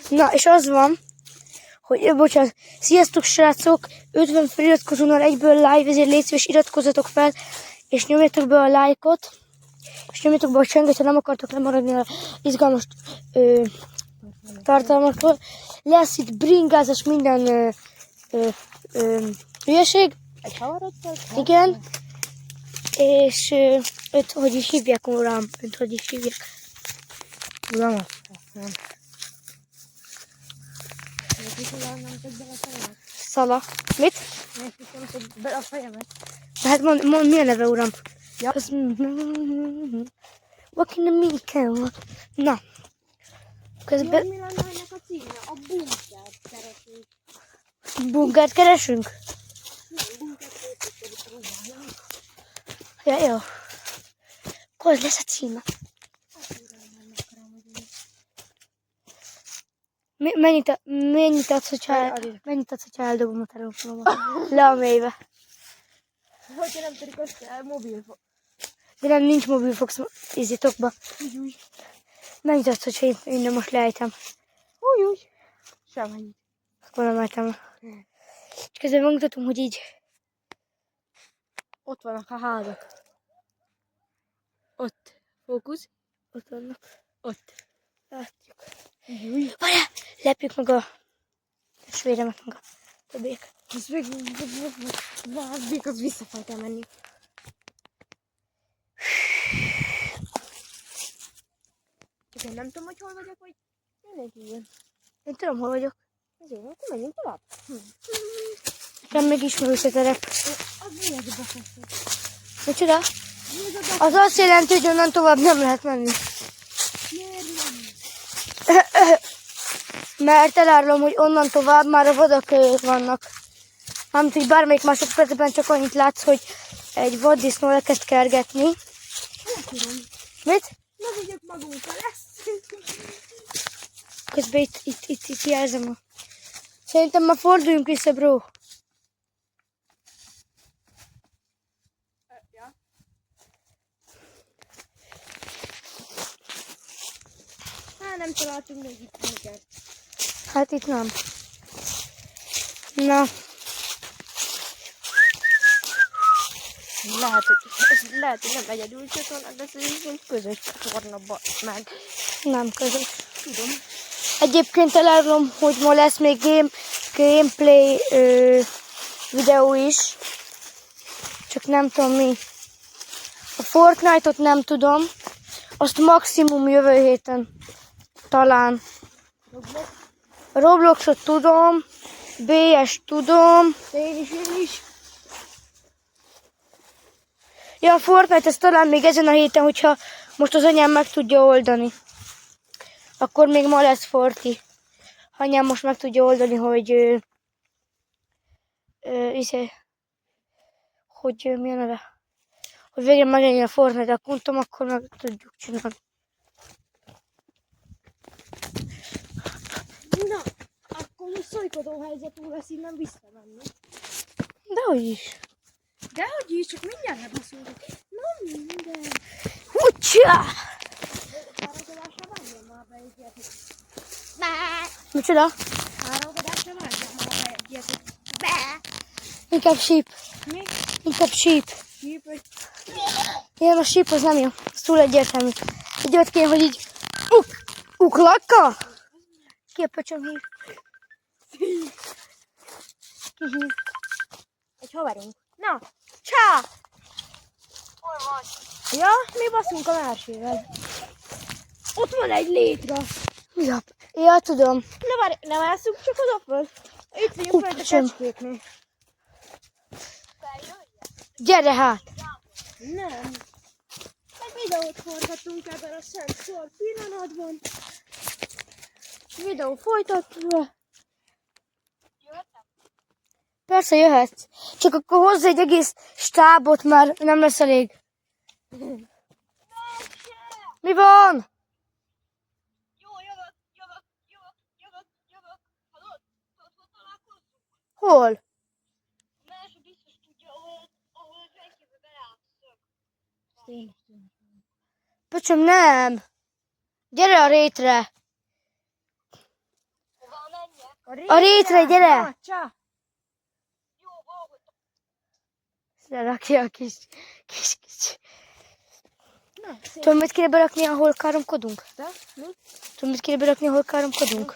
Na, és az van, hogy, bocsánat, sziasztok srácok, 50 feliratkozónal egyből live, ezért légy szíves, iratkozzatok fel, és nyomjatok be a lájkot, és nyomjatok be a csengőt, ha nem akartok lemaradni a izgalmas tartalmakról. Lesz itt bringázás, minden hülyeség. Egy havarodtad? Igen. És őt hogy is hívják, uram? Őt hogy is hívják? Uram, Szala. Mit? Bele a fejemet. Hát mond mi a neve, uram? Ja. Az... Vakin mi kell? Na. Közben... Mi lenne ennek a címe? A bunkert keresünk. Bunkert keresünk? Nem, bunkert keresünk. Ja, jó. Akkor az lesz a címe. Mennyit adsz, hogyha eldobom a telefonomat? Le a mélybe. Hogyha nem törik össze, mobilfog. De nem, nincs mobilfox ízitokba. Mennyit adsz, hogyha én nem most leejtem? Úgy. Semmennyit. Akkor nem ejtem. És közben megmutatom, hogy így. Ott vannak a házak. Ott. Fókusz. Ott vannak. Ott. Látjuk. Úgy. Várjál! Lepjük meg a testvéremet, meg a többiek. Az meg... Várjuk, az vissza kell menni. Csak én nem tudom, hogy hol vagyok, vagy mindenki ilyen. Én tudom, hol vagyok. Azért, akkor menjünk tovább. Nekem még ismerős a terep. Az mi ez a befesztő? Micsoda? Az azt jelenti, hogy onnan tovább nem lehet menni. Miért nem? Mert elárulom, hogy onnan tovább már a vadak vannak. Mármint, hogy bármelyik másodpercben csak annyit látsz, hogy egy vaddisznó elkezd kergetni. Nem tudom. Mit? Ne vigyük magunkkal ezt. Közben itt jelzem. Szerintem már forduljunk vissza, bro. Ja. Nem találtunk még itt minket. Hát itt nem. Na. Lehet, hogy nem egyedül csatornák, de szerintem közös csatorna meg. Nem közös. Tudom. Egyébként elárulom, hogy ma lesz még gameplay videó is. Csak nem tudom mi. A Fortnite-ot nem tudom. Azt maximum jövő héten. Talán. Robloxot tudom. BS tudom. Én is. Ja, a Fortnite ez talán még ezen a héten, hogyha most az anyám meg tudja oldani. Akkor még ma lesz Forti. Anyám most meg tudja oldani, hogy mi a neve? Hogy végre megjelenjen a Fortnite accountom, akkor meg tudjuk csinálni. Na, akkor most szolykadó helyzetű lesz innen visszamenni. Dehogy is. Dehogy is, csak mindjárt lebaszunk. Na minden. Ucsá! Hárogadásra vágyom már beegyet. Micsoda? Hárogadásra vágyom már beegyet. Inkább sheep. Mi? Inkább sheep. Síp, vagy... Igen, a sheep az nem jó. Ez túl egyértelmű. Egy olyat kéne, hogy így uklakka? Ki a pöcsöm hív? Ki hív? Egy haverunk. Na, csá! Hol vagy? Ja, mi baszunk a versével. Ott van egy létra. Ja, tudom. Na várj, nem elszunk csak oda föl? Itt vagyunk föl a kecskéknél. Gyere hát! Nem. Egy videót forgatunk ebben a szent szor pillanatban. Videó folytatva. Persze jöhetsz. Csak akkor hozzá egy egész stábot, már nem lesz elég. Mi van? Jó, jövök. Hallod? Hol találkozunk? Hol? Más biztos tudja, ahol a fejkébe beleátszok. Pöcsöm, nem. Gyere a rétre. A rétre, gyere! Na, csá! Lerakja a kis. Na, szép. Tudom, mit kéne berakni, ahol káromkodunk? De, mi? Tudom, mit kéne berakni, ahol káromkodunk?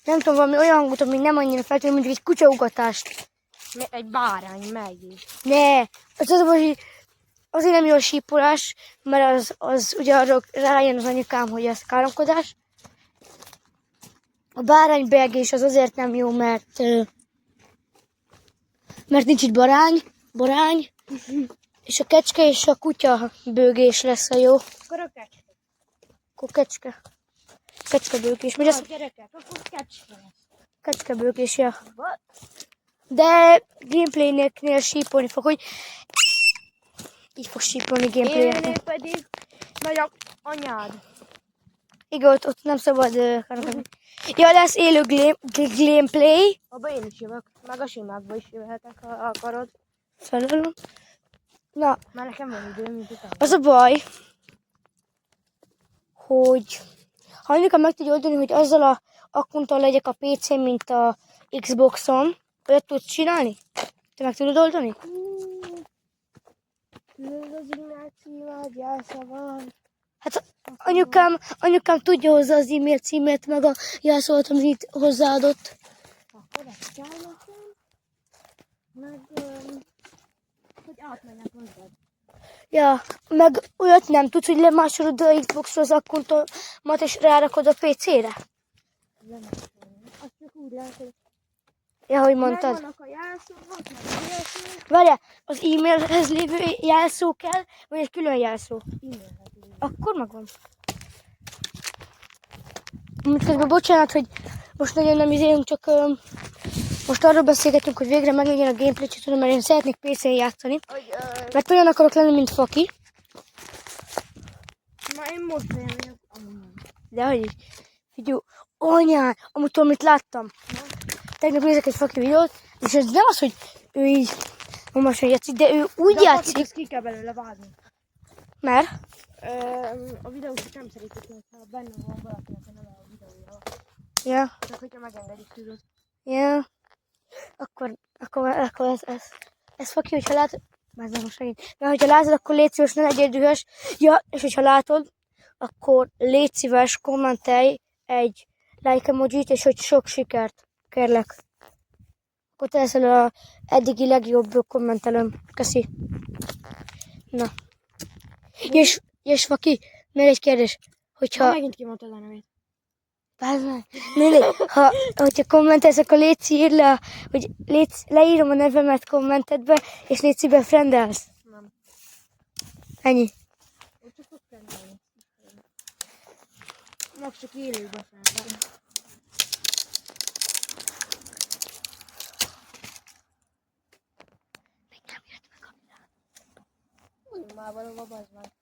Nem tudom, valami olyan hangot, ami nem annyira feltűnő, mondjuk egy kutyaugatást. Egy bárány megy is. Ne, hogy azért nem jó a sípolás, mert az ugye arra rájön az anyukám, hogy ez káromkodás. A báránybelgés az azért nem jó, mert nincs itt borány, és a kecske és a kutya bőgés lesz a jó. Akkor a kecske. Akkor kecskebőgés. Mi lesz? Gyerekek, akkor kecske lesz. Kecskebőgés, ja. What? De gameplaynél sípolni fog, hogy így fog sípolni gameplaynél. Élnél pedig megy a anyád. Igen, ott nem szabad ja, lesz élő gameplay. Abba én is jövök, meg a simákba is jöhetek, ha akarod. Felelőm. Na, Már nekem van időm, mint utána. az a baj, hogy ha anyukám meg tudja oldani, hogy azzal a akkuntól legyek a PC-n, mint a Xboxon, olyat tudsz csinálni? Te meg tudod oldani? Az Ignáci jelszava. Hát anyukám tudja hozzá az e-mail címet, meg a jelszót, amit hozzáadott. Akkor ezt kell nekem. Meg, hogy átmenjek hozzád. Ja, meg olyat nem tudsz, hogy lemásolod a Xboxra az akkuntomat, és rárakod a PC-re? Azt csak úgy lehet, hogy Ja, hogy mondtad. megvannak a jelszavak, meg a jelszavak. Várjál, az e-mailhez lévő jelszó kell, vagy egy külön jelszó? E-mailhez lévő. Akkor megvan. Közben bocsánat, hogy most nagyon nem izélünk, csak most arról beszélgetünk, hogy végre meglegyen a gameplay csatorna, mert én szeretnék PC-n játszani. Mert olyan akarok lenni, mint Faki. Na én most vagyok. De hogy is. Figyelj, anyám, amúgy tudom, mit láttam. Tegnap nézek egy Faki videót, és ez nem az, hogy ő így normálisan játszik, de ő úgy De játszik. ezt ki kell belőle vágni. Mert? A videót nem szeretik, hogyha benne van valakinek a neve a videója. Ja, Csak hogyha megengedik, tudod. ja. Akkor ez Faki, hogyha látod. Már nem most megint. Mert hogyha látod, akkor légy szíves, ne legyél dühös. Ja, és hogyha látod, akkor légy szíves, kommentelj egy like emojit, és hogy sok sikert, kérlek. Akkor te leszel a eddigi legjobb kommentelőm. Köszi. Na. És Faki, még egy kérdés. Hogyha... Megint kimondtad a nevét. Bázd meg. Néli, hogyha kommentelsz, akkor írd le, hogy leírom a nevemet kommentedbe, és légy befriendelsz. Nem. Ennyi. Úgy csak fog rendelni. Meg csak élőbe felvenni. Úgy már valahol bazd meg.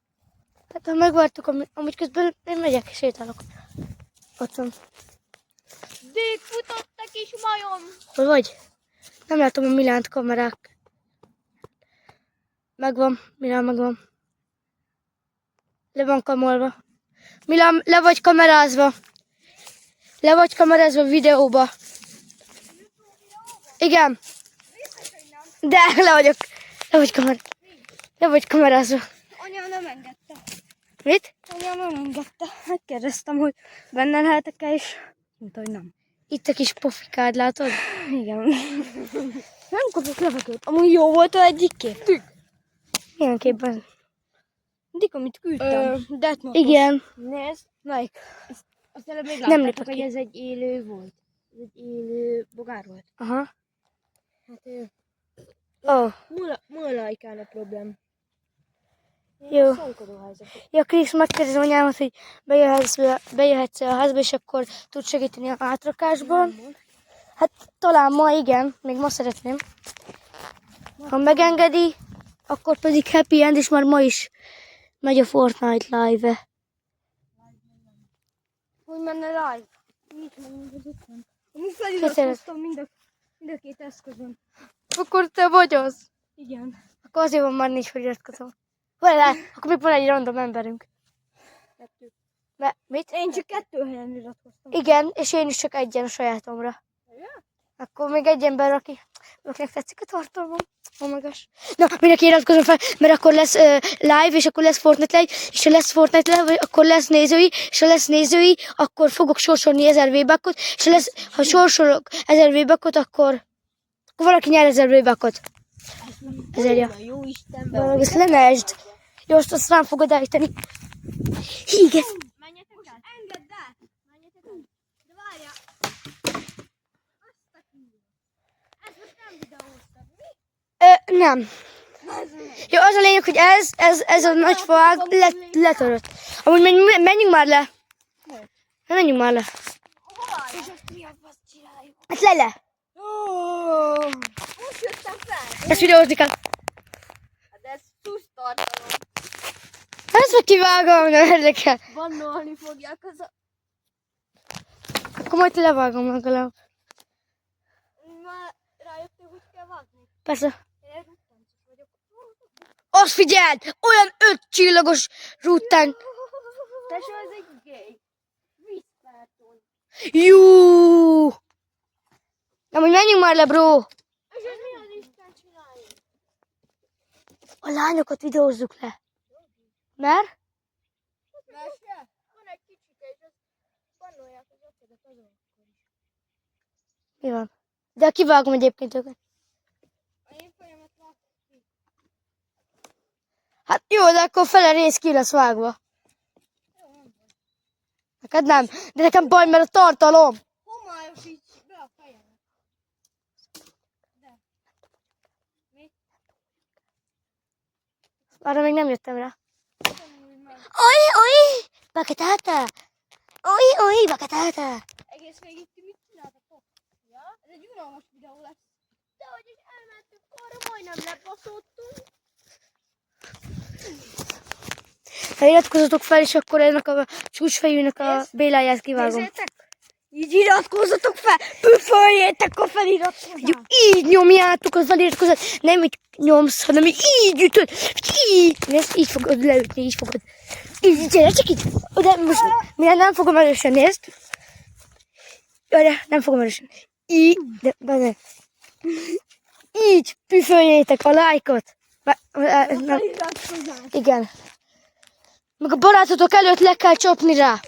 Hát ha megvártuk, amúgy közben én megyek, sétálok. Otthon. Dék futott a kis majom! Hol vagy? Nem látom a Milánt kamerák. Megvan, Milán megvan. Le van kamolva. Milán, le vagy kamerázva. Le vagy kamerázva videóba. Igen. De le vagy kamerázva. Anya nem engedte. Mit? Anya nem engedte. Megkérdeztem, hogy benne lehetek-e, és mondta, hogy nem. Itt a kis pofikád, látod? Igen. Nem kapok levegőt. Amúgy jó volt a egyik kép. Milyen képben? Dik, amit küldtem. Igen. Nézd. Melyik? Azt előbb még Nem láttátok, lépek hogy ki. ez egy élő volt. Ez egy élő bogár volt. Aha. Hát Ó. Mulajkán a problém. Jó. Szolkodó helyzet. Ja, Krisz, megkérdezem anyámat, hogy bejöhetsz a házba, és akkor tud segíteni a átrakásban. Hát talán ma igen, még ma szeretném. Ha megengedi, akkor pedig happy end, és már ma is megy a Fortnite live-e. Hogy menne live? Mit mondjuk az otthon? Amúgy Köszönöm. feliratkoztam mind a két eszközön. Akkor te vagy az. Igen. Akkor azért van már 4 feliratkozó. Várjál, akkor még van egy random emberünk. Kettő. Mit? Én csak 2 helyen iratkoztam. Igen, és én is csak egyen a sajátomra. Akkor még egy ember, akinek tetszik a tartalmam. Oh my gosh. Na, mindenki iratkozzon fel, mert akkor lesz live, és akkor lesz Fortnite live, és ha lesz Fortnite live, akkor lesz nézői, és ha lesz nézői, akkor fogok sorsolni 1000 V-buckot, és ha sorsolok 1000 V-buckot, akkor valaki nyer 1000 V-buckot. Ezerja. Jó Isten, Valahogy ezt lemesd. Jó, azt rám fogod állítani. Híget. menjetek el. Engedd el. Menjetek el. De várjál. Azt a kívül. Ezt most nem videóztad, mi? Nem. Jó, az a lényeg, hogy ez a nagy faág letörött. Amúgy menjünk már le. Menjünk már le. Hova? És ezt mi a fasz csináljuk? Hát le. Most jöttem fel. Ezt videózni kell. De ez szusz tartalom. Ezt meg kivágom, nem érdekel. Bannolni fogják az a... Akkor majd levágom legalább. Már rájöttél, hogy kell vágni? Persze. Én rettencses vagyok. Azt figyeld! Olyan 5 csillagos rúttánk. Tesó, ez egy gay. Visszártól. Jú! Nem, hogy menjünk már le, bro. És ez mi az Isten csinálja? A lányokat videózzuk le. Mert? Mese? Van egy kicsike, és azt bannolják az ötödet azon. Mi van? De kivágom egyébként őket. A én fejemet vágtam ki. Hát jó, de akkor fele rész ki lesz vágva. Neked nem. De nekem baj, mert a tartalom. Homályosíts be a fejemet. De. Mi? Arra még nem jöttem rá. Tanulj meg. Oj, bakatata. Oj, bakatata. Egész végig ti mit csináltatok? Ja? Ez egy unalmas videó lesz. De hogy is elmentünk arra, majdnem lebaszottunk. Ha iratkozzatok fel, és akkor ennek a csúcsfejűnek a béláját kivágom. Nézzétek! Így iratkozzatok fel! Püföljétek a feliratkozást! Így nyomjátok az feliratkozat. Nem így nyomsz, hanem így ütöd. Így. Nézd, így fogod leütni, így fogod. Így, gyere, csak így. De most nem fogom erősen, nézd. De nem fogom erősen. Így, de. Így püföljétek a lájkot. Feliratkozást! Igen. Meg a barátotok előtt le kell csapni rá.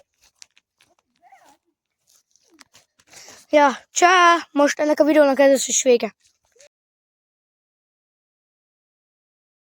Ja, csá! Most ennek a videónak ez is vége.